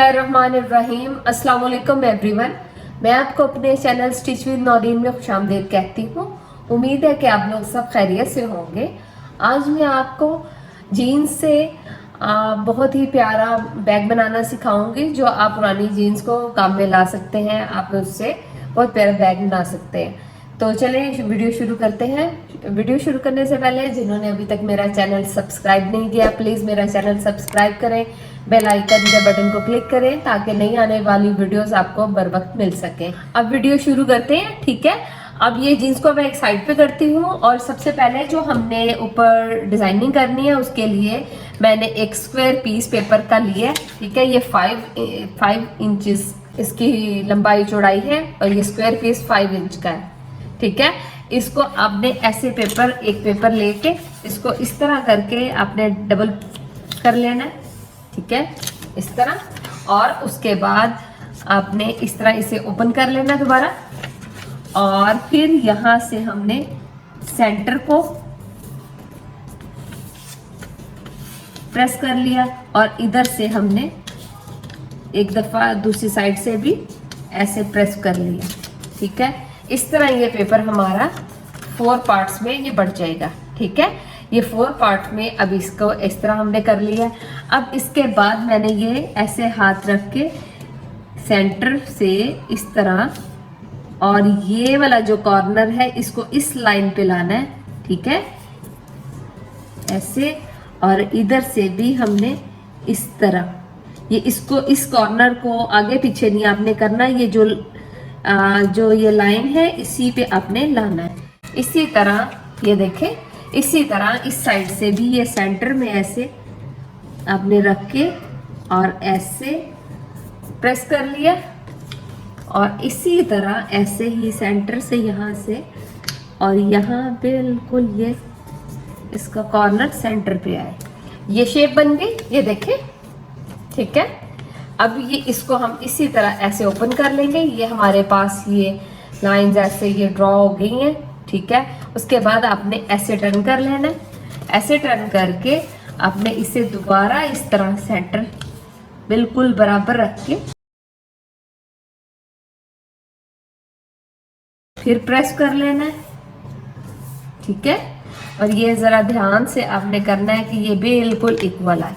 बिस्मिल्लाहिर्रहमानिर्रहीम। अस्सलाम वालेकुम एवरीवन। मैं आपको अपने चैनल स्टिच विद नौरीन में खुशामदीद कहती हूँ। उम्मीद है कि आप लोग सब खैरियत से होंगे। आज मैं आपको जीन्स से बहुत ही प्यारा बैग बनाना सिखाऊंगी जो आप पुरानी जीन्स को काम में ला सकते हैं। आप उससे बहुत प्यारा बैग बना सकते हैं। तो चलें वीडियो शुरू करते हैं। वीडियो शुरू करने से पहले जिन्होंने अभी तक मेरा चैनल सब्सक्राइब नहीं किया, प्लीज़ मेरा चैनल सब्सक्राइब करें, बेल आइकन के बटन को क्लिक करें ताकि नई आने वाली वीडियोस आपको बर वक्त मिल सके। अब वीडियो शुरू करते हैं, ठीक है। अब ये जीन्स को मैं एक साइड पे करती हूँ और सबसे पहले जो हमने ऊपर डिजाइनिंग करनी है उसके लिए मैंने एक स्क्वायर पीस पेपर का लिया, ठीक है। ये 5 इंचेस इसकी लंबाई चौड़ाई है और ये स्क्वायर पीस 5 इंच का है, ठीक है। इसको आपने ऐसे एक पेपर लेके इसको इस तरह करके आपने डबल कर लेना है, ठीक है, इस तरह। और उसके बाद आपने इस तरह इसे ओपन कर लेना दोबारा और फिर यहाँ से हमने सेंटर को प्रेस कर लिया और इधर से हमने एक दफ़ा दूसरी साइड से भी ऐसे प्रेस कर लिया, ठीक है। इस तरह ये पेपर हमारा 4 पार्ट्स में ये बढ़ जाएगा, ठीक है। ये 4 पार्ट में अब इसको इस तरह हमने कर लिया। अब इसके बाद मैंने ये ऐसे हाथ रख के सेंटर से इस तरह और ये वाला जो कॉर्नर है इसको इस लाइन पे लाना है, ठीक है, ऐसे। और इधर से भी हमने इस तरह इस कॉर्नर को आगे पीछे नहीं आपने करना, ये जो ये लाइन है इसी पे आपने लाना है। इसी तरह ये देखें, इसी तरह इस साइड से भी ये सेंटर में ऐसे आपने रख के और ऐसे प्रेस कर लिया और इसी तरह ऐसे ही सेंटर से यहाँ से और यहाँ बिल्कुल ये इसका कॉर्नर सेंटर पे आए, ये शेप बन गई, ये देखें, ठीक है। अब ये इसको हम इसी तरह ऐसे ओपन कर लेंगे। ये हमारे पास ये लाइंस ऐसे ये ड्रॉ हो गई हैं, ठीक है। उसके बाद आपने ऐसे टर्न कर लेना है। ऐसे टर्न करके आपने इसे दोबारा इस तरह सेंटर बिल्कुल बराबर रख के फिर प्रेस कर लेना है, ठीक है। और ये जरा ध्यान से आपने करना है कि ये बिल्कुल इक्वल आए,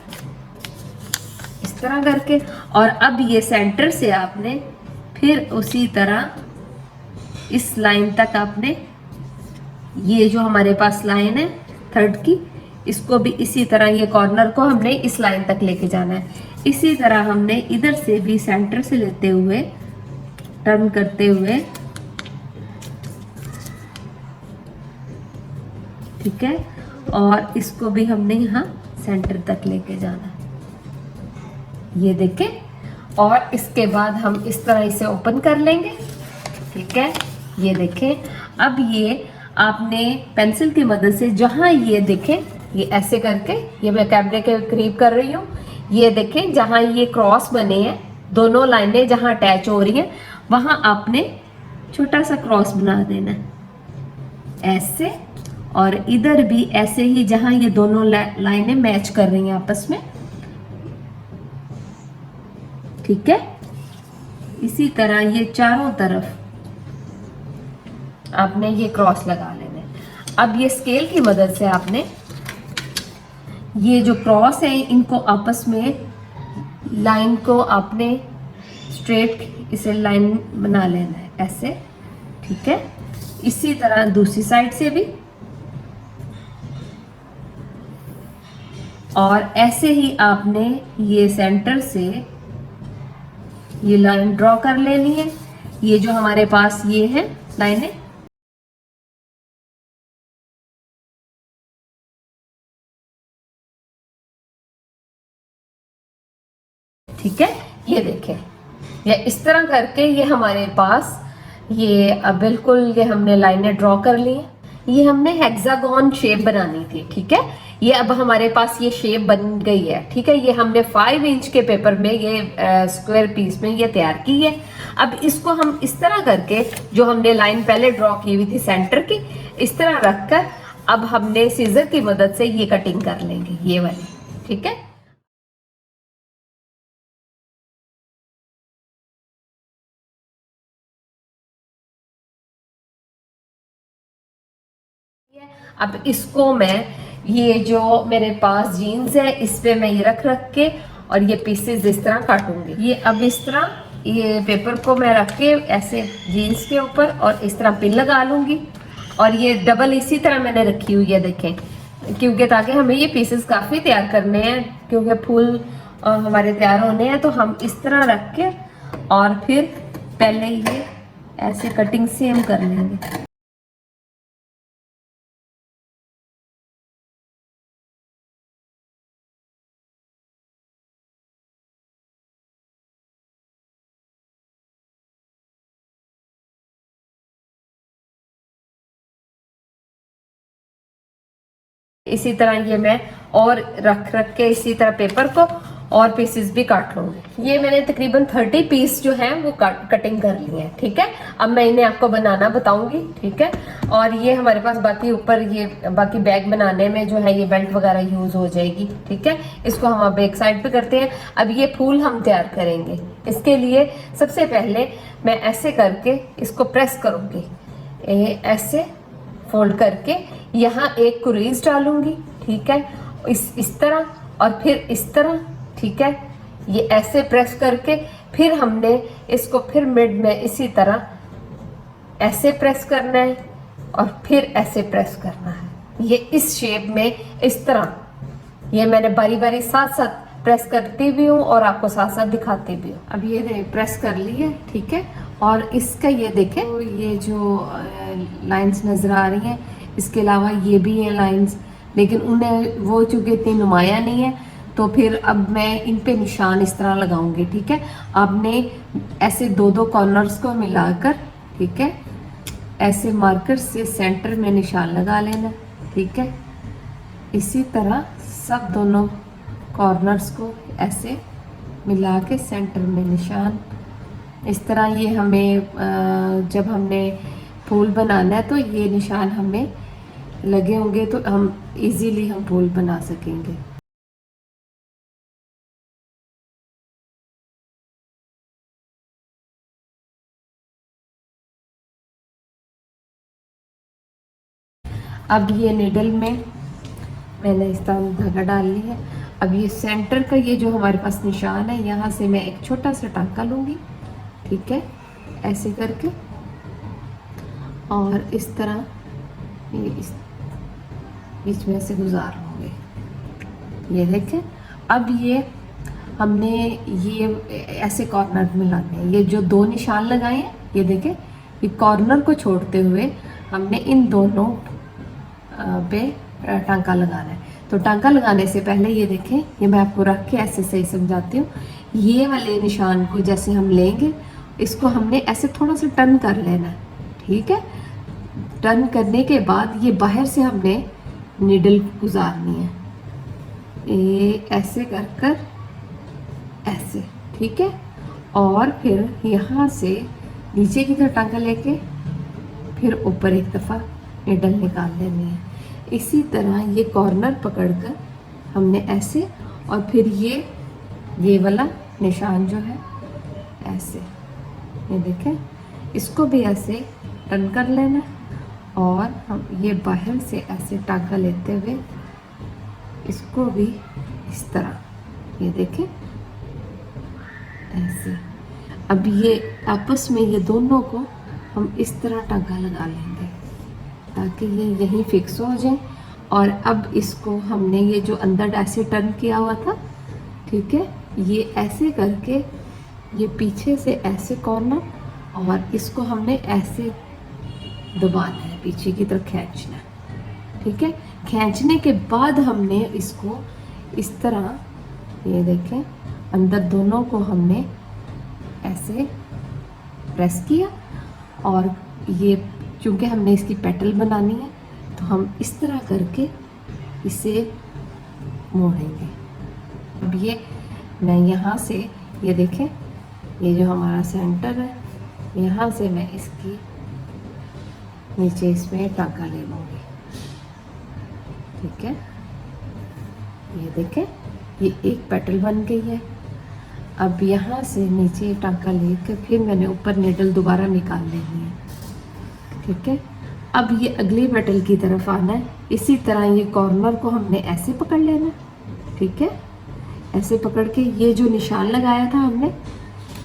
इस तरह करके। और अब ये सेंटर से आपने फिर उसी तरह इस लाइन तक आपने ये जो हमारे पास लाइन है 3rd की, इसको भी इसी तरह ये कॉर्नर को हमने इस लाइन तक लेके जाना है। इसी तरह हमने इधर से भी सेंटर से लेते हुए टर्न करते हुए, ठीक है, और इसको भी हमने यहाँ सेंटर तक लेके जाना है, ये देखें। और इसके बाद हम इस तरह इसे ओपन कर लेंगे, ठीक है, ये देखें। अब ये आपने पेंसिल की मदद से जहाँ ये देखें, ये ऐसे करके, ये मैं कैमरे के करीब कर रही हूँ, ये देखें जहाँ ये क्रॉस बने हैं, दोनों लाइनें जहाँ अटैच हो रही हैं वहाँ आपने छोटा सा क्रॉस बना देना है ऐसे। और इधर भी ऐसे ही जहाँ ये दोनों लाइनें मैच कर रही हैं आपस में, ठीक है। इसी तरह ये चारों तरफ आपने ये क्रॉस लगा लेने। अब ये स्केल की मदद से आपने ये जो क्रॉस है इनको आपस में लाइन को आपने स्ट्रेट इसे लाइन बना लेना है ऐसे, ठीक है। इसी तरह दूसरी साइड से भी और ऐसे ही आपने ये सेंटर से ये लाइन ड्रॉ कर लेनी है। ये जो हमारे पास ये है लाइनें, ठीक है, ये देखें, ये इस तरह करके ये हमारे पास ये बिल्कुल ये हमने लाइनें ड्रॉ कर ली हैं। ये हमने हेक्सागोन शेप बनानी थी, ठीक है। ये अब हमारे पास ये शेप बन गई है, ठीक है। ये हमने 5 इंच के पेपर में ये स्क्वायर पीस में ये तैयार की है। अब इसको हम इस तरह करके जो हमने लाइन पहले ड्रॉ की हुई थी सेंटर की, इस तरह रखकर अब हमने सीजर की मदद से ये कटिंग कर लेंगे, ये वाली, ठीक है। अब इसको मैं, ये जो मेरे पास जीन्स है इस पे मैं ये रख रख के और ये पीसेस इस तरह काटूंगी। ये अब इस तरह ये पेपर को मैं रख के ऐसे जीन्स के ऊपर और इस तरह पिन लगा लूंगी। और ये डबल इसी तरह मैंने रखी हुई है, देखें, क्योंकि ताकि हमें ये पीसेस काफ़ी तैयार करने हैं, क्योंकि फूल हमारे तैयार होने हैं। तो हम इस तरह रख के और फिर पहले ये ऐसे कटिंग सेम कर लेंगे। इसी तरह ये मैं और रख रख के इसी तरह पेपर को और पीसेस भी काट लूँगी। ये मैंने तकरीबन 30 पीस जो हैं वो कटिंग कर लिए हैं, ठीक है। अब मैं इन्हें आपको बनाना बताऊंगी, ठीक है। और ये हमारे पास बाकी ऊपर ये बाकी बैग बनाने में जो है ये बेल्ट वगैरह यूज़ हो जाएगी, ठीक है। इसको हम अब एक साइड पे करते हैं। अब ये फूल हम तैयार करेंगे। इसके लिए सबसे पहले मैं ऐसे करके इसको प्रेस करूँगी, ऐसे फोल्ड करके यहाँ एक कुरीज डालूंगी, ठीक है, इस तरह और फिर इस तरह, ठीक है। ये ऐसे प्रेस करके फिर हमने इसको फिर मिड में इसी तरह ऐसे प्रेस करना है और फिर ऐसे प्रेस करना है। ये इस शेप में इस तरह, ये मैंने बारी बारी साथ साथ प्रेस करती भी हूँ और आपको साथ साथ दिखाती भी हूँ। अब ये प्रेस कर ली है, ठीक है। और इसका ये देखें, तो ये जो लाइंस नज़र आ रही हैं, इसके अलावा ये भी हैं लाइंस, लेकिन उन्हें वो चूँकि इतनी नुमाया नहीं है, तो फिर अब मैं इन पे निशान इस तरह लगाऊंगी, ठीक है। आपने ऐसे दो दो कॉर्नर्स को मिलाकर, ठीक है, ऐसे मार्कर से सेंटर में निशान लगा लेना, ठीक है। इसी तरह सब दोनों कॉर्नर्स को ऐसे मिला के सेंटर में निशान, इस तरह ये हमें जब हमने फूल बनाना है तो ये निशान हमें लगे होंगे तो हम इजीली हम फूल बना सकेंगे। अब ये निडल में मैंने इस तरह धागा डाल ली है। अब ये सेंटर का ये जो हमारे पास निशान है, यहाँ से मैं एक छोटा सा टांका लूँगी, ठीक है, ऐसे करके, और इस तरह ये इस बीच में से गुजार लूँगी। ये देखें, अब ये हमने ये ऐसे कॉर्नर मिलाने हैं। ये जो दो निशान लगाए हैं, ये देखें, ये कॉर्नर को छोड़ते हुए हमने इन दोनों पे टांका लगाना है। तो टांका लगाने से पहले ये देखें, ये मैं आपको रख के ऐसे सही समझाती हूँ। ये वाले निशान को जैसे हम लेंगे, इसको हमने ऐसे थोड़ा सा टर्न कर लेना है, ठीक है। टर्न करने के बाद ये बाहर से हमने नीडल गुजारनी है, ये ऐसे कर कर ऐसे, ठीक है। और फिर यहाँ से नीचे की तरफ टांका लेके फिर ऊपर एक दफ़ा नीडल निकाल लेनी है। इसी तरह ये कॉर्नर पकड़कर हमने ऐसे, और फिर ये वाला निशान जो है ऐसे, ये देखें, इसको भी ऐसे टर्न कर लेना, और हम ये बाहर से ऐसे टांका लेते हुए इसको भी इस तरह, ये देखें, ऐसे। अब ये आपस में ये दोनों को हम इस तरह टांका लगा लेंगे ताकि ये यहीं फिक्स हो जाए। और अब इसको हमने ये जो अंदर ऐसे टर्न किया हुआ था, ठीक है, ये ऐसे करके ये पीछे से ऐसे कॉर्नर, और इसको हमने ऐसे दबाना है, पीछे की तरफ खींचना है, ठीक है। खींचने के बाद हमने इसको इस तरह, ये देखें, अंदर दोनों को हमने ऐसे प्रेस किया, और ये चूँकि हमने इसकी पेटल बनानी है तो हम इस तरह करके इसे मोड़ेंगे। अब ये मैं यहाँ से, ये देखें, ये जो हमारा सेंटर है, यहाँ से मैं इसकी नीचे इसमें टांका ले लूँगी, ठीक है। ये देखें, ये एक पेटल बन गई है। अब यहाँ से नीचे टांका लेकर फिर मैंने ऊपर नीडल दोबारा निकाल लेनी है, ठीक है। अब ये अगले पेटल की तरफ आना है। इसी तरह ये कॉर्नर को हमने ऐसे पकड़ लेना, ठीक है। ऐसे पकड़ के ये जो निशान लगाया था हमने,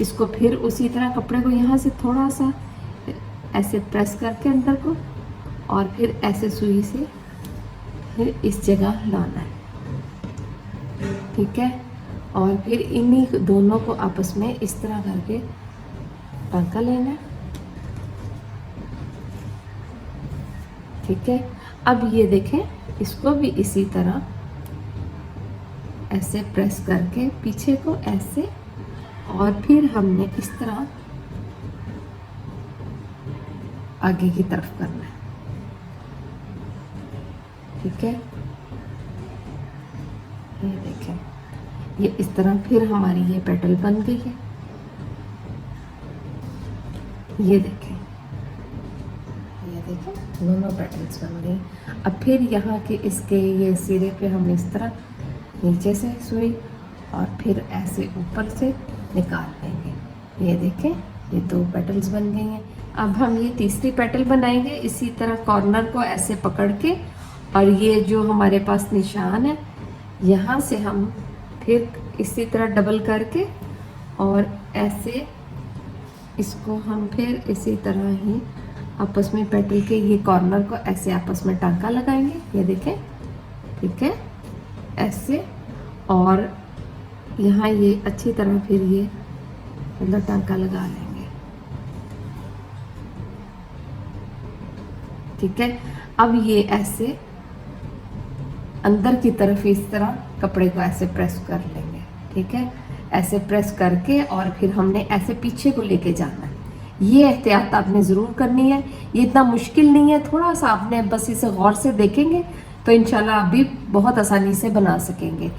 इसको फिर उसी तरह कपड़े को यहाँ से थोड़ा सा ऐसे प्रेस करके अंदर को, और फिर ऐसे सुई से फिर इस जगह लाना है, ठीक है। और फिर इन्हीं दोनों को आपस में इस तरह करके टांका लेना है, ठीक है। अब ये देखें, इसको भी इसी तरह ऐसे प्रेस करके पीछे को ऐसे, और फिर हमने इस तरह आगे की तरफ करना है, ठीक है। ये देखें, ये इस तरह फिर हमारी ये पेटल बन गई है। ये देखें, दोनों पेटल्स बन गई। अब फिर यहाँ के इसके ये सिरे पे हम इस तरह नीचे से सुई और फिर ऐसे ऊपर से निकाल लेंगे। ये देखें, ये 2 पेटल्स बन गई हैं। अब हम ये तीसरी पेटल बनाएंगे इसी तरह कॉर्नर को ऐसे पकड़ के, और ये जो हमारे पास निशान है यहाँ से हम फिर इसी तरह डबल करके और ऐसे इसको हम फिर इसी तरह ही आपस में पेटल के ये कॉर्नर को ऐसे आपस में टांका लगाएंगे। ये देखें, ठीक है, ऐसे, और यहाँ ये अच्छी तरह फिर ये मतलब टांका लगा लेंगे, ठीक है। अब ये ऐसे अंदर की तरफ इस तरह कपड़े को ऐसे प्रेस कर लेंगे, ठीक है। ऐसे प्रेस करके और फिर हमने ऐसे पीछे को लेके जाना है। ये एहतियात आपने ज़रूर करनी है, ये इतना मुश्किल नहीं है, थोड़ा सा आपने बस इसे गौर से देखेंगे तो इंशाल्लाह आप भी बहुत आसानी से बना सकेंगे।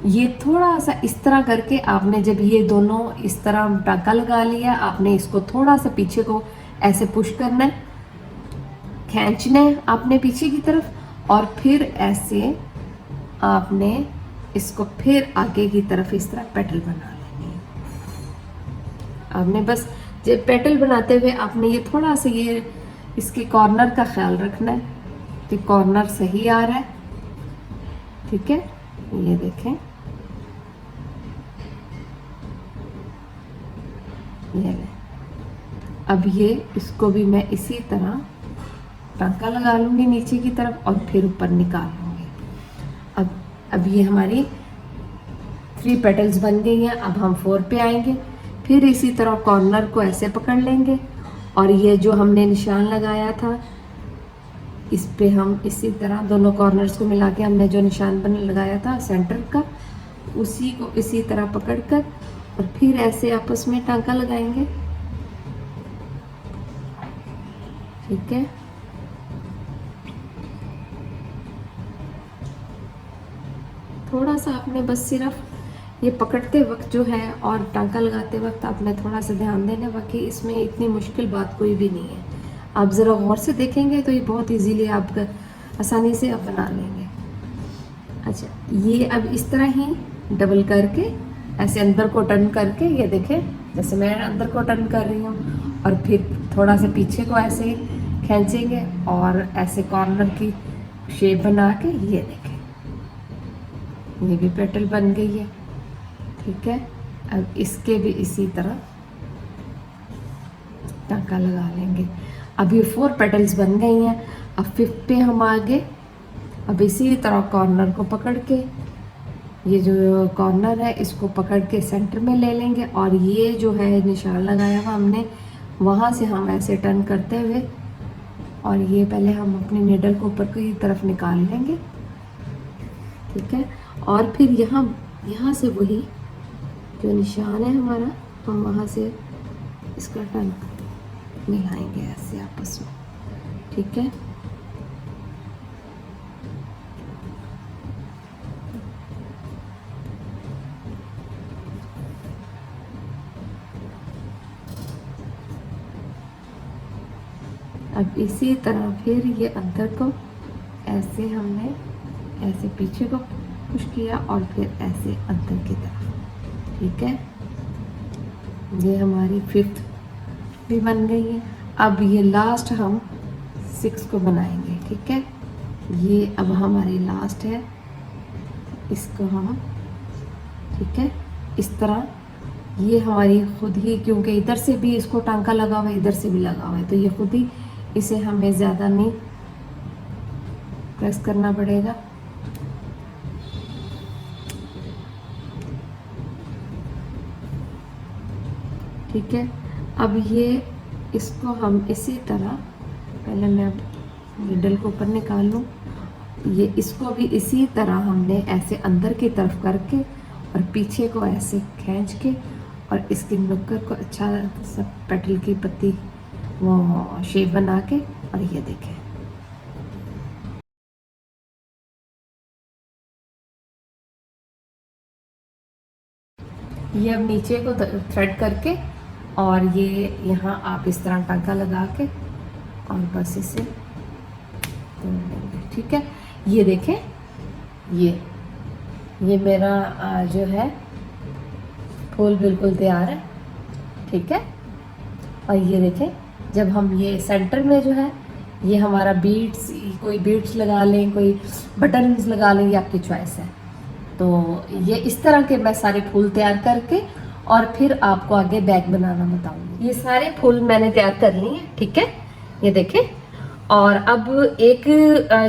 ये थोड़ा सा इस तरह करके आपने जब ये दोनों इस तरह टांका लगा लिया, आपने इसको थोड़ा सा पीछे को ऐसे पुश करना है, खींचना है आपने पीछे की तरफ, और फिर ऐसे आपने इसको फिर आगे की तरफ इस तरह पेटल बना लेनी है। आपने बस जब पेटल बनाते हुए आपने ये थोड़ा सा ये इसके कॉर्नर का ख्याल रखना है कि कॉर्नर सही आ रहा है, ठीक है। ये देखें, ये ले। अब ये इसको भी मैं इसी तरह टांका लगा लूँगी नीचे की तरफ और फिर ऊपर निकाल लूँगी। अब ये हमारी 3 पेटल्स बन गई हैं। अब हम 4 पे आएंगे, फिर इसी तरह कॉर्नर को ऐसे पकड़ लेंगे और ये जो हमने निशान लगाया था इस पे हम इसी तरह दोनों कॉर्नर्स को मिला के हमने जो निशान लगाया था सेंटर का, उसी को इसी तरह पकड़कर और फिर ऐसे आपस में टांका लगाएंगे, ठीक है। थोड़ा सा आपने बस सिर्फ ये पकड़ते वक्त जो है और टांका लगाते वक्त आपने थोड़ा सा ध्यान देना, बाकी इसमें इतनी मुश्किल बात कोई भी नहीं है। आप ज़रा गौर से देखेंगे तो ये बहुत इजीली आप आसानी से आप बना लेंगे। अच्छा, ये अब इस तरह ही डबल करके ऐसे अंदर को टर्न करके, ये देखें जैसे मैं अंदर को टर्न कर रही हूँ, और फिर थोड़ा सा पीछे को ऐसे खींचेंगे और ऐसे कॉर्नर की शेप बना के, ये देखें ये भी पेटल बन गई है, ठीक है। अब इसके भी इसी तरह टांका लगा लेंगे। अब ये 4 पेटल्स बन गई हैं। अब 5th पे हम आगे, अब इसी तरह कॉर्नर को पकड़ के, ये जो कॉर्नर है इसको पकड़ के सेंटर में ले लेंगे और ये जो है निशान लगाया हुआ हमने वहाँ से हम ऐसे टर्न करते हुए, और ये पहले हम अपनी नीडल को ऊपर की तरफ निकाल लेंगे, ठीक है। और फिर यहाँ से वही जो निशान है हमारा, हम वहाँ से इसका टर्न मिलाएंगे ऐसे आपस में, ठीक है। अब इसी तरह फिर ये अंदर को ऐसे हमने ऐसे पीछे को पुश किया और फिर ऐसे अंदर की तरफ, ठीक है। ये हमारी 5th भी बन गई है। अब ये लास्ट हम 6 को बनाएंगे। ठीक है, ये अब हमारी लास्ट है, इसको हम, ठीक है, इस तरह ये हमारी खुद ही, क्योंकि इधर से भी इसको टांका लगा हुआ है, इधर से भी लगा हुआ है, तो ये खुद ही, इसे हमें ज़्यादा नहीं प्रेस करना पड़ेगा। ठीक है, अब ये इसको हम इसी तरह, पहले मैं निडल को ऊपर निकाल लूँ, ये इसको भी इसी तरह हमने ऐसे अंदर की तरफ करके और पीछे को ऐसे खींच के और इसकी नुक्कड़ को अच्छा सब पेटल की पत्ती वो शेप बना के, और ये देखें, ये अब नीचे को थ्रेड करके और ये यहाँ आप इस तरह टांका लगा के और बस इसे तोड़ लेंगे। ठीक है, ये देखें, ये मेरा जो है फूल बिल्कुल तैयार है। ठीक है, और ये देखें, जब हम ये सेंटर में जो है, ये हमारा बीड्स, कोई बीड्स लगा लें, कोई बटन्स लगा लें, ये आपकी चॉइस है। तो ये इस तरह के मैं सारे फूल तैयार करके और फिर आपको आगे बैग बनाना बताऊंगी। ये सारे फूल मैंने तैयार कर लिए हैं। ठीक है, ये देखें, और अब एक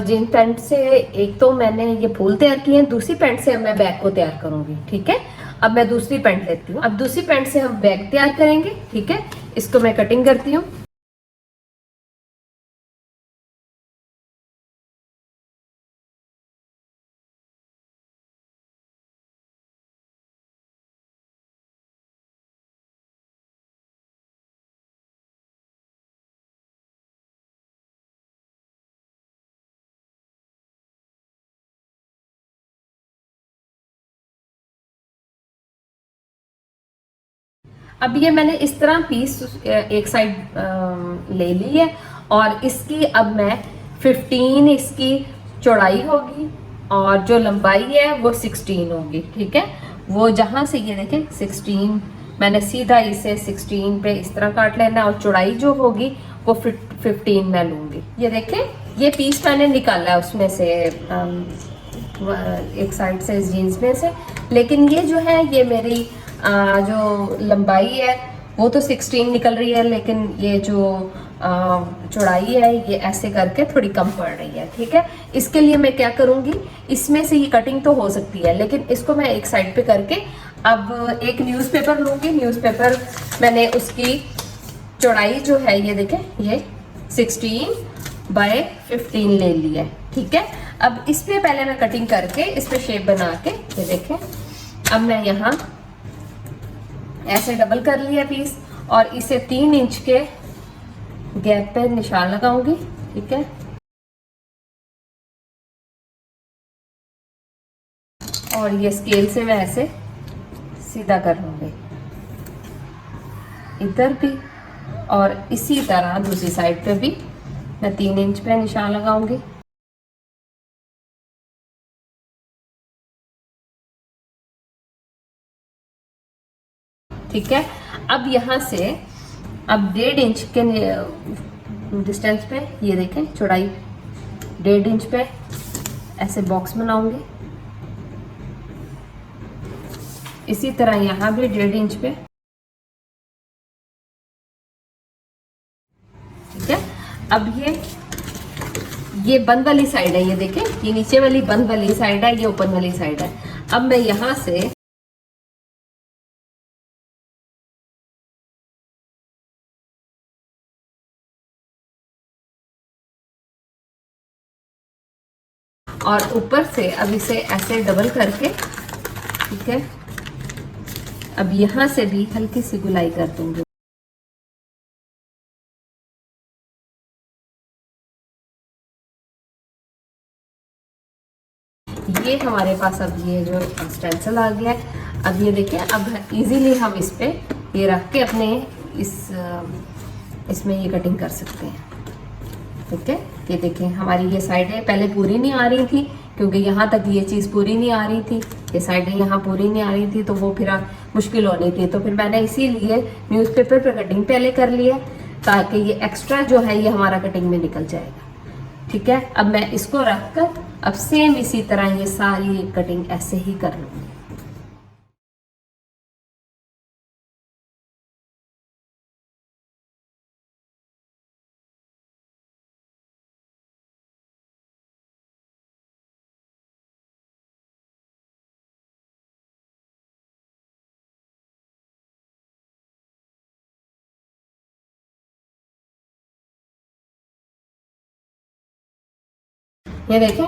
जीन पैंट से एक तो मैंने ये फूल तैयार किए हैं, दूसरी पैंट से मैं बैग को तैयार करूंगी। ठीक है, अब मैं दूसरी पैंट लेती हूँ, अब दूसरी पैंट से हम बैग तैयार करेंगे। ठीक है, इसको मैं कटिंग करती हूँ। अब ये मैंने इस तरह पीस एक साइड ले ली है, और इसकी अब मैं 15 इसकी चौड़ाई होगी और जो लंबाई है वो 16 होगी। ठीक है, वो जहाँ से ये देखें 16, मैंने सीधा इसे 16 पे इस तरह काट लेना, और चौड़ाई जो होगी वो 15 मैं लूँगी। ये देखें, ये पीस मैंने निकाला है उसमें से एक साइड से, इस जीन्स में से, लेकिन ये जो है, ये मेरी जो लंबाई है वो तो 16 निकल रही है, लेकिन ये जो चौड़ाई है ये ऐसे करके थोड़ी कम पड़ रही है। ठीक है, इसके लिए मैं क्या करूँगी, इसमें से ये कटिंग तो हो सकती है, लेकिन इसको मैं एक साइड पे करके अब एक न्यूज़पेपर लूँगी। न्यूज़पेपर मैंने उसकी चौड़ाई जो है, ये देखें, ये 16/15 ले ली है। ठीक है, अब इस पे पहले मैं कटिंग करके इस पे शेप बना के, ये देखें, अब मैं यहाँ ऐसे डबल कर लिया पीस, और इसे 3 इंच के गैप पे निशान लगाऊंगी। ठीक है, और ये स्केल से मैं ऐसे सीधा कर लूंगी इधर भी, और इसी तरह दूसरी साइड पे भी मैं 3 इंच पे निशान लगाऊंगी। ठीक है, अब यहाँ से अब 1.5 इंच के डिस्टेंस पे, ये देखें, चौड़ाई 1.5 इंच पे ऐसे बॉक्स बनाऊंगी। इसी तरह यहाँ भी 1.5 इंच पे। ठीक है, अब ये बंद वाली साइड है, ये देखें, ये नीचे वाली बंद वाली साइड है, ये ओपन वाली साइड है। अब मैं यहाँ से और ऊपर से अब इसे ऐसे डबल करके, ठीक है, अब यहाँ से भी हल्की सी गुलाई कर दूंगी। ये हमारे पास अब ये जो स्टेंसिल आ गया है। अब ये देखिए, अब इजीली हम इस पे ये रख के अपने इसमें ये कटिंग कर सकते हैं। ठीक है, ये देखें, हमारी ये साइडें पहले पूरी नहीं आ रही थी, क्योंकि यहाँ तक ये चीज़ पूरी नहीं आ रही थी, ये साइडें यहाँ पूरी नहीं आ रही थी, तो वो फिर मुश्किल होनी थी। तो फिर मैंने इसीलिए न्यूज़पेपर पर कटिंग पहले कर लिया, ताकि ये एक्स्ट्रा जो है ये हमारा कटिंग में निकल जाएगा। ठीक है, अब मैं इसको रखकर अब सेम इसी तरह ये सारी कटिंग ऐसे ही कर लूंगी। ये देखें,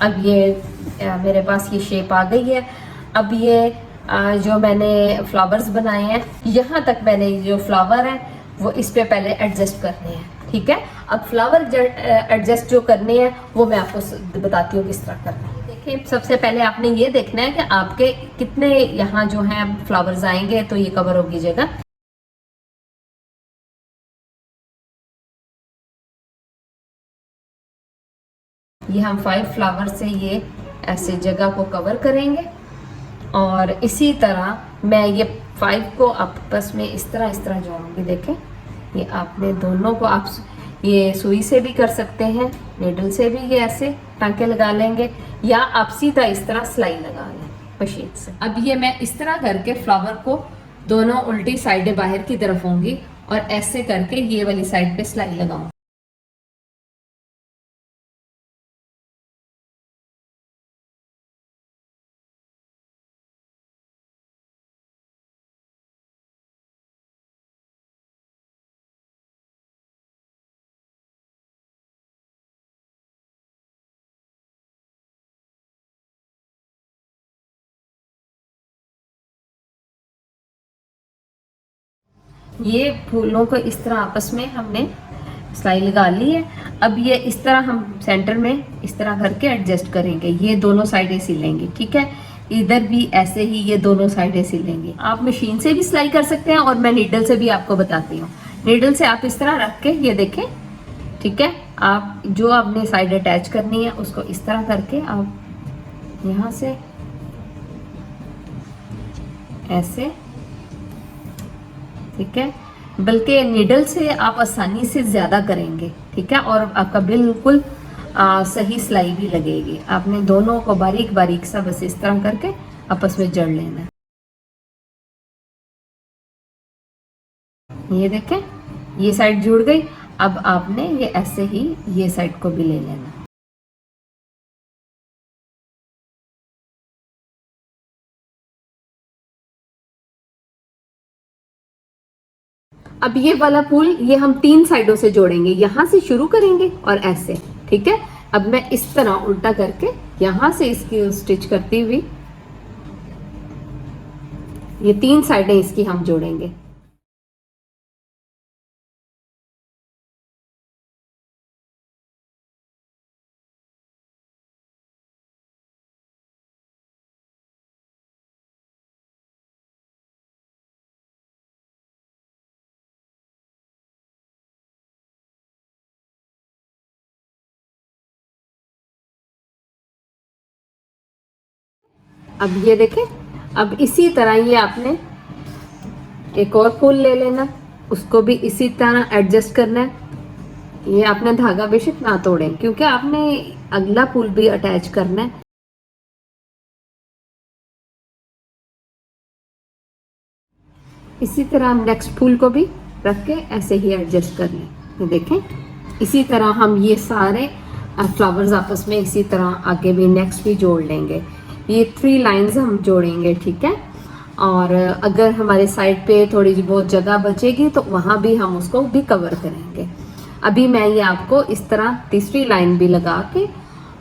अब ये मेरे पास ये शेप आ गई है। अब ये जो मैंने फ्लावर्स बनाए हैं, यहाँ तक मैंने जो फ्लावर है वो इस पे पहले एडजस्ट करने हैं। ठीक है, अब फ्लावर एडजस्ट जो करने हैं वो मैं आपको बताती हूँ किस तरह करना है। देखिए, सबसे पहले आपने ये देखना है कि आपके कितने यहाँ जो हैं फ्लावर्स आएंगे तो ये कवर होगी जगह। ये हम 5 फ्लावर से ये ऐसे जगह को कवर करेंगे और इसी तरह मैं ये 5 को आपस में इस तरह जोड़ूंगी। देखें, ये आपने दोनों को आप ये सुई से भी कर सकते हैं, नीडल से भी ये ऐसे टांके लगा लेंगे, या आप सीधा इस तरह सिलाई लगा लें मशीन से। अब ये मैं इस तरह करके फ्लावर को दोनों उल्टी साइडें बाहर की तरफ होंगी और ऐसे करके ये वाली साइड पे सिलाई लगाऊंगी। ये फूलों को इस तरह आपस में हमने सिलाई लगा ली है। अब ये इस तरह हम सेंटर में इस तरह करके एडजस्ट करेंगे, ये दोनों साइडें सिलेंगे। ठीक है, इधर भी ऐसे ही ये दोनों साइडें सिलेंगे। आप मशीन से भी सिलाई कर सकते हैं और मैं नीडल से भी आपको बताती हूँ। नीडल से आप इस तरह रख के ये देखें, ठीक है, आप जो आपने साइड अटैच करनी है उसको इस तरह करके आप यहाँ से ऐसे, ठीक है, बल्कि नीडल से आप आसानी से ज़्यादा करेंगे। ठीक है, और आपका बिल्कुल सही सिलाई भी लगेगी। आपने दोनों को बारीक बारीक सा बस इस तरह करके आपस में जड़ लेना है। ये देखें, ये साइड जुड़ गई। अब आपने ये ऐसे ही ये साइड को भी ले लेना। अब ये वाला फूल ये हम 3 साइडों से जोड़ेंगे, यहां से शुरू करेंगे और ऐसे। ठीक है, अब मैं इस तरह उल्टा करके यहां से इसकी स्टिच करती हुई ये 3 साइडें इसकी हम जोड़ेंगे। अब ये देखें, अब इसी तरह ये आपने एक और फूल ले लेना, उसको भी इसी तरह एडजस्ट करना है। ये आपने धागा बेशक ना तोड़ें क्योंकि आपने अगला फूल भी अटैच करना है। इसी तरह हम नेक्स्ट फूल को भी रख के ऐसे ही एडजस्ट कर लें। ये देखें, इसी तरह हम ये सारे फ्लावर्स आपस में इसी तरह आगे भी नेक्स्ट भी जोड़ लेंगे। ये 3 लाइंस हम जोड़ेंगे। ठीक है, और अगर हमारे साइड पे थोड़ी बहुत जगह बचेगी तो वहाँ भी हम उसको भी कवर करेंगे। अभी मैं ये आपको इस तरह तीसरी लाइन भी लगा के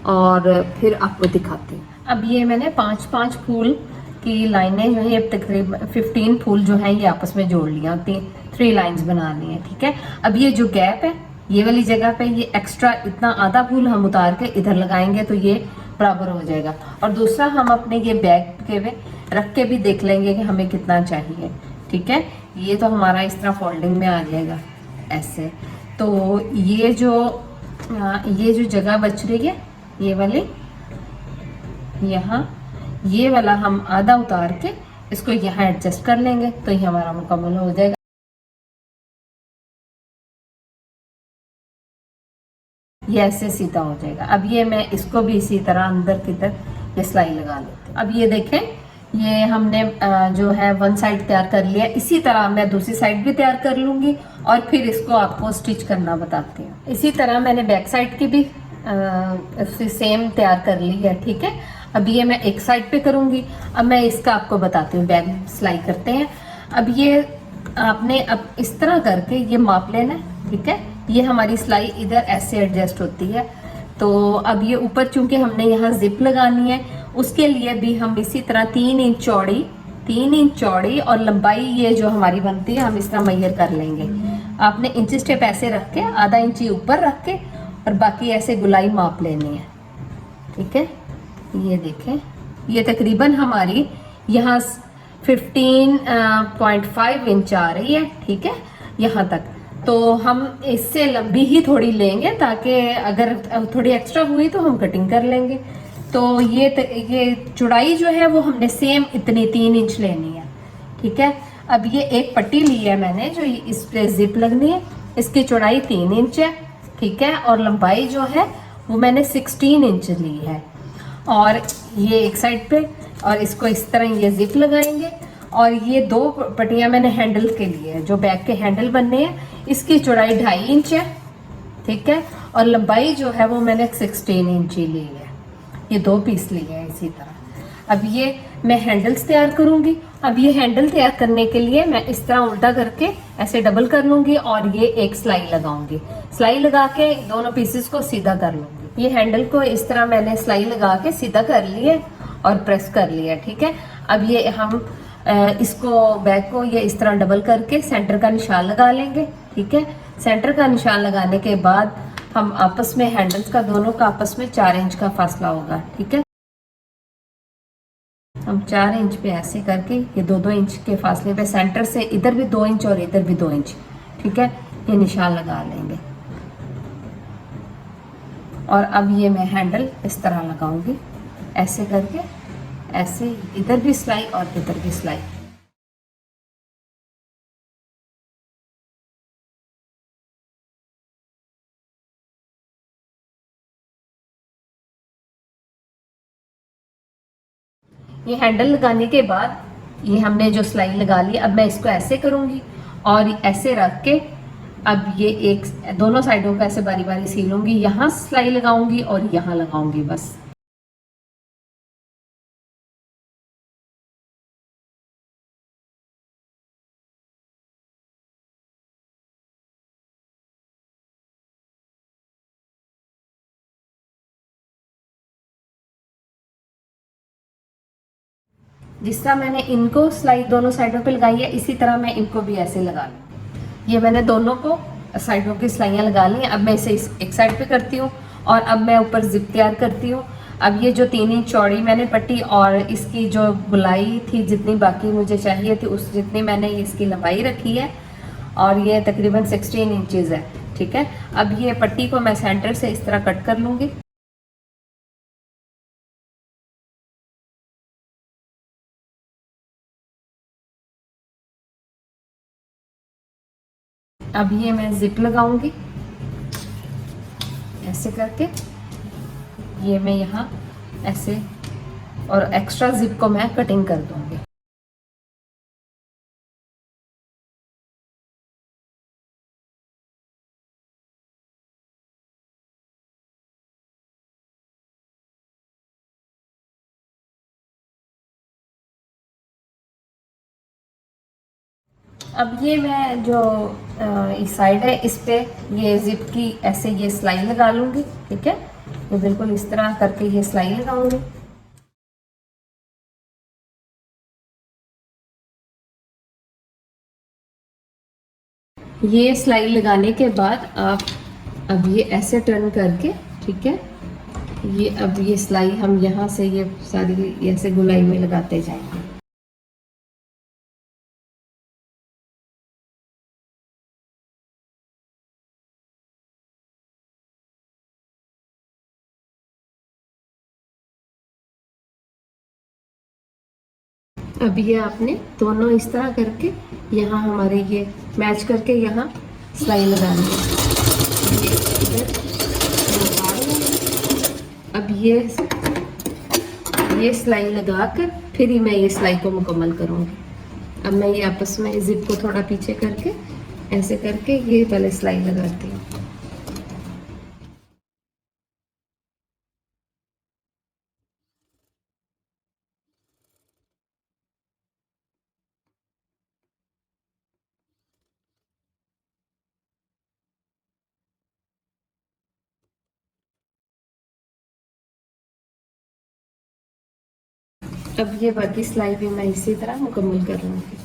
और फिर आपको दिखाती हूँ। अब ये मैंने 5-5 फूल की लाइनें जो है तकरीबन 15 फूल जो हैं ये आपस में जोड़ लिया, 3 लाइंस बनानी है। ठीक है, अब ये जो गैप है ये वाली जगह पे ये एक्स्ट्रा इतना आधा फूल हम उतार के इधर लगाएंगे तो ये बराबर हो जाएगा। और दूसरा हम अपने ये बैग के वे रख के भी देख लेंगे कि हमें कितना चाहिए। ठीक है, ये तो हमारा इस तरह फोल्डिंग में आ जाएगा ऐसे। तो ये जो जगह बच रही है ये वाली, यहाँ ये वाला हम आधा उतार के इसको यहाँ एडजस्ट कर लेंगे तो ये हमारा मुकम्मल हो जाएगा। ये ऐसे सीधा हो जाएगा। अब ये मैं इसको भी इसी तरह अंदर की तरफ ये सिलाई लगा लेती हूँ। अब ये देखें, ये हमने जो है वन साइड तैयार कर लिया। इसी तरह मैं दूसरी साइड भी तैयार कर लूँगी और फिर इसको आपको स्टिच करना बताती हूँ। इसी तरह मैंने बैक साइड की भी सेम तैयार कर ली है, ठीक है। अब ये मैं एक साइड पे करूँगी। अब मैं इसका आपको बताती हूँ, बैक सिलाई करते हैं। अब ये आपने अब इस तरह करके ये माप लेना है, ठीक है। ये हमारी सिलाई इधर ऐसे एडजस्ट होती है। तो अब ये ऊपर चूंकि हमने यहाँ जिप लगानी है, उसके लिए भी हम इसी तरह 3 इंच चौड़ी और लंबाई ये जो हमारी बनती है हम इस तरह मैयर कर लेंगे। आपने इंच स्टेप ऐसे रख के आधा इंच ऊपर रख के और बाकी ऐसे गुलाई माप लेनी है, ठीक है। ये देखें, ये तकरीबन हमारी यहाँ 15.5 इंच आ रही है, ठीक है, यहाँ तक। तो हम इससे लंबी ही थोड़ी लेंगे ताकि अगर थोड़ी एक्स्ट्रा हुई तो हम कटिंग कर लेंगे। तो ये चौड़ाई जो है वो हमने सेम इतनी 3 इंच लेनी है, ठीक है। अब ये एक पट्टी ली है मैंने जो इस पे जिप लगनी है, इसकी चौड़ाई 3 इंच है, ठीक है, और लंबाई जो है वो मैंने 16 इंच ली है। और ये एक साइड पे और इसको इस तरह ये जिप लगाएंगे। और ये 2 पट्टियां मैंने हैंडल के लिए है, जो बैक के हैंडल बनने हैं, इसकी चौड़ाई 2.5 इंच है, ठीक है, और लंबाई जो है वो मैंने 16 इंच ही ली है। ये 2 पीस लिए हैं इसी तरह। अब ये मैं हैंडल्स तैयार करूंगी। अब ये हैंडल तैयार करने के लिए मैं इस तरह उल्टा करके ऐसे डबल कर लूंगी और ये एक सिलाई लगाऊंगी। सिलाई लगा के दोनों पीसेस को सीधा कर लूंगी। ये हैंडल को इस तरह मैंने सिलाई लगा के सीधा कर लिया और प्रेस कर लिया, ठीक है। अब ये हम इसको बैक को ये इस तरह डबल करके सेंटर का निशान लगा लेंगे, ठीक है। सेंटर का निशान लगाने के बाद हम आपस में हैंडल्स का दोनों का आपस में 4 इंच का फासला होगा, ठीक है। हम 4 इंच पे ऐसे करके ये 2-2 इंच के फासले पे सेंटर से इधर भी 2 इंच और इधर भी 2 इंच, ठीक है, ये निशान लगा लेंगे। और अब ये मैं हैंडल इस तरह लगाऊंगी ऐसे करके, ऐसे इधर भी सिलाई और इधर भी सिलाई। ये हैंडल लगाने के बाद ये हमने जो सिलाई लगा ली, अब मैं इसको ऐसे करूंगी और ऐसे रख के अब ये एक दोनों साइडों को ऐसे बारी बारी सीलूंगी। यहाँ सिलाई लगाऊंगी और यहाँ लगाऊंगी बस। जिस तरह मैंने इनको सिलाई दोनों साइडों पे लगाई है, इसी तरह मैं इनको भी ऐसे लगा लूँ। ये मैंने दोनों को साइडों की सिलाइयाँ लगा ली। अब मैं इसे एक साइड पे करती हूँ और अब मैं ऊपर जिप तैयार करती हूँ। अब ये जो 3 इंच चौड़ी मैंने पट्टी और इसकी जो गुलाई थी जितनी बाकी मुझे चाहिए थी उस जितनी मैंने इसकी लंबाई रखी है और ये तकरीबन 16 इंचेस है, ठीक है। अब ये पट्टी को मैं सेंटर से इस तरह कट कर लूँगी। अब ये मैं जिप लगाऊंगी ऐसे करके, ये मैं यहाँ ऐसे, और एक्स्ट्रा जिप को मैं कटिंग कर दूंगी। अब ये मैं जो इस साइड है इस पे ये जिप की ऐसे ये सिलाई लगा लूंगी, ठीक है। ये बिल्कुल इस तरह करके ये सिलाई लगाऊंगी। ये सिलाई लगाने के बाद आप अब ये ऐसे टर्न करके, ठीक है, ये अब ये सिलाई हम यहाँ से ये सारी ऐसे गुलाई में लगाते जाएंगे। अब ये आपने दोनों इस तरह करके यहाँ हमारे ये मैच करके यहाँ सिलाई लगानी है। ये इधर अब ये सिलाई लगा कर फिर ही मैं ये सिलाई को मुकम्मल करूँगी। अब मैं ये आपस में जिप को थोड़ा पीछे करके ऐसे करके ये पहले सिलाई लगाती हूँ। अब ये बाकी सिलाई भी मैं इसी तरह मुकम्मल कर लूँगी।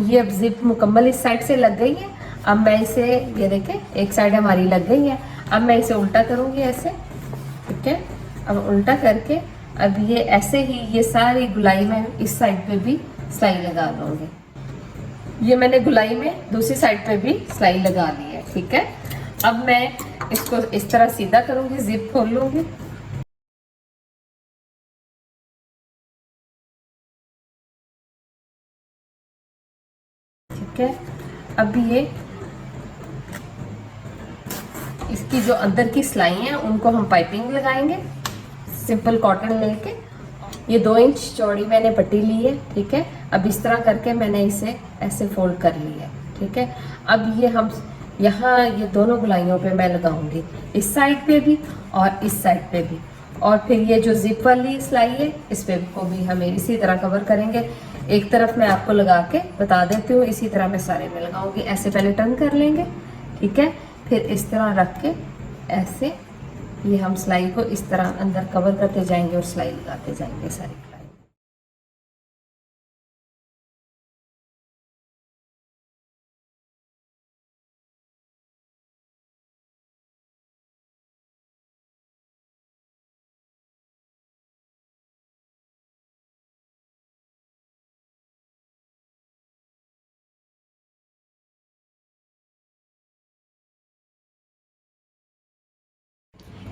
ये अब जिप मुकम्मल इस साइड से लग गई है। अब मैं इसे, ये देखें एक साइड हमारी लग गई है। अब मैं इसे उल्टा करूँगी ऐसे, ठीक है। अब उल्टा करके अब ये ऐसे ही ये सारी गुलाई में इस साइड पे भी सिलाई लगा लूँगी। ये मैंने गुलाई में दूसरी साइड पे भी सिलाई लगा ली है, ठीक है। अब मैं इसको इस तरह सीधा करूँगी, जिप खोल लूँगी। ठीक है। अब ये इसकी जो अंदर की सिलाई है उनको हम पाइपिंग लगाएंगे सिंपल कॉटन लेके। ये 2 इंच चौड़ी मैंने पट्टी ली है, ठीक है। अब इस तरह करके मैंने इसे ऐसे फोल्ड कर लिया है, ठीक है। अब ये हम यहाँ ये दोनों गुलाइयों पे मैं लगाऊंगी, इस साइड पे भी और इस साइड पे भी। और फिर ये जो जिप वाली सिलाई है इस पे को भी हम इसी तरह कवर करेंगे। एक तरफ मैं आपको लगा के बता देती हूँ, इसी तरह मैं सारे में लगाऊंगी। ऐसे पहले टर्न कर लेंगे, ठीक है। फिर इस तरह रख के ऐसे ये हम सिलाई को इस तरह अंदर कवर करते जाएंगे और सिलाई लगाते जाएंगे सारी।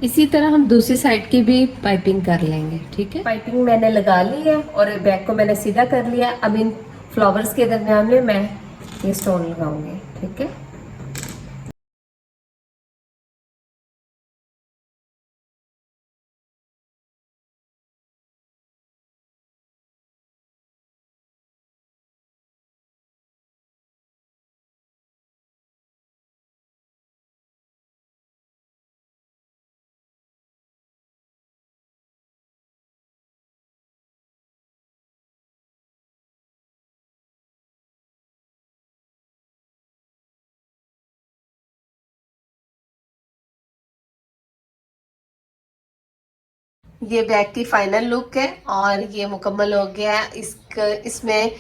इसी तरह हम दूसरी साइड की भी पाइपिंग कर लेंगे, ठीक है। पाइपिंग मैंने लगा ली है और बैक को मैंने सीधा कर लिया। अब इन फ्लावर्स के दरमियान में मैं ये स्टोन लगाऊंगी, ठीक है। ये बैग की फाइनल लुक है और ये मुकम्मल हो गया है। इसमें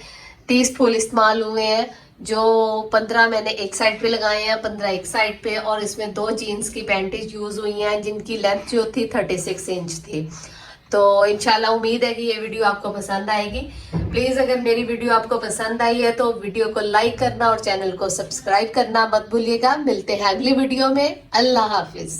30 फूल इस्तेमाल हुए हैं, जो 15 मैंने एक साइड पे लगाए हैं, 15 एक साइड पे। और इसमें 2 जीन्स की पैंटीज यूज हुई हैं जिनकी लेंथ जो थी 36 इंच थी। तो इंशाल्लाह उम्मीद है कि ये वीडियो आपको पसंद आएगी। प्लीज अगर मेरी वीडियो आपको पसंद आई है तो वीडियो को लाइक करना और चैनल को सब्सक्राइब करना मत भूलिएगा। मिलते हैं अगली वीडियो में। अल्लाह हाफिज।